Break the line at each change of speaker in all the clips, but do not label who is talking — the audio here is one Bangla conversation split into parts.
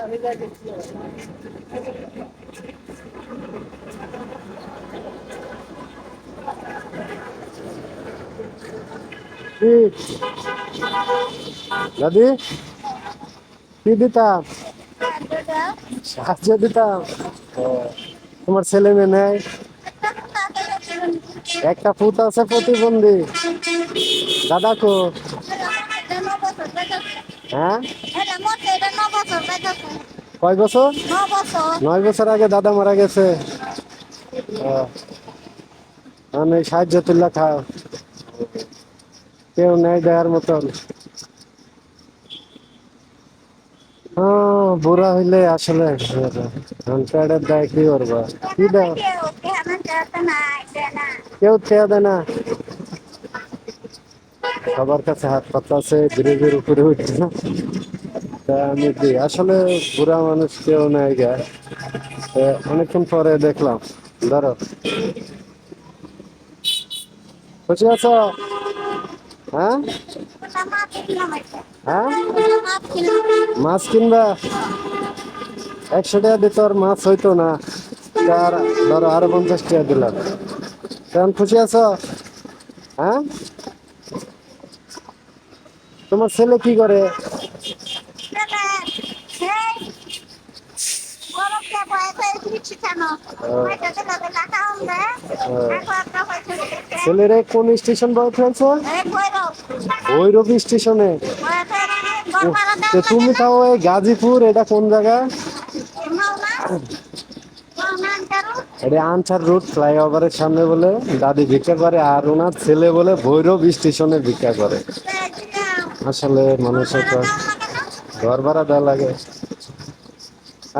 কি দাদি কি দিতাম? সাহায্য দিতাম। ও, তোমার ছেলে মেয়ে নেই? একটা পুত আছে প্রতিবন্ধী। দাদা কো? হ্যাঁ, কয় বছর? 9 বছর আগে দাদা মারা গেছে। মানে সাহায্য তুল্লা খাও, কেউ নেই দেওয়ার মতন। হ্যাঁ, বুড়া হইলে আসলে প্যাডের দেয় কি করবো? কি দাও? কেউ খেয়ে দেয় না। সবার কাছে হাত পাতা আছে, ব্রিজের উপরে উঠছে না। তা আমি দিই আসলে, বুড়া মানুষ কেউ নেই গা। অনেকক্ষণ পরে দেখলাম। ধরো, খুশি আছো? হ্যাঁ হ্যাঁ, মাছ কিনবা? 100 টাকা দিতে আর মাছ হইতো না। তার ধরো আরো 50 টাকা দিলাম। কেমন খুশি আছো? হ্যাঁ, তোমার ছেলে কি করে? ছেলেরে কোন স্টেশন বয় ফেলছো? ভৈরব স্টেশনে? তুমি তাও এই গাজীপুর, এটা কোন জায়গা? এটা আনসার রোড ফ্লাইওভারের সামনে বলে দাদি ভিক্ষা করে, আর ওনার ছেলে বলে ভৈরব স্টেশনে ভিক্ষা করে। আসলে মানুষের তো ঘর ভাড়া দেওয়া লাগে।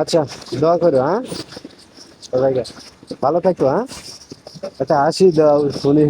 আচ্ছা, দোয়া করো। হ্যাঁ, সবাইকে ভালো থাকো। হ্যাঁ, একটা হাসি দাও শুনি।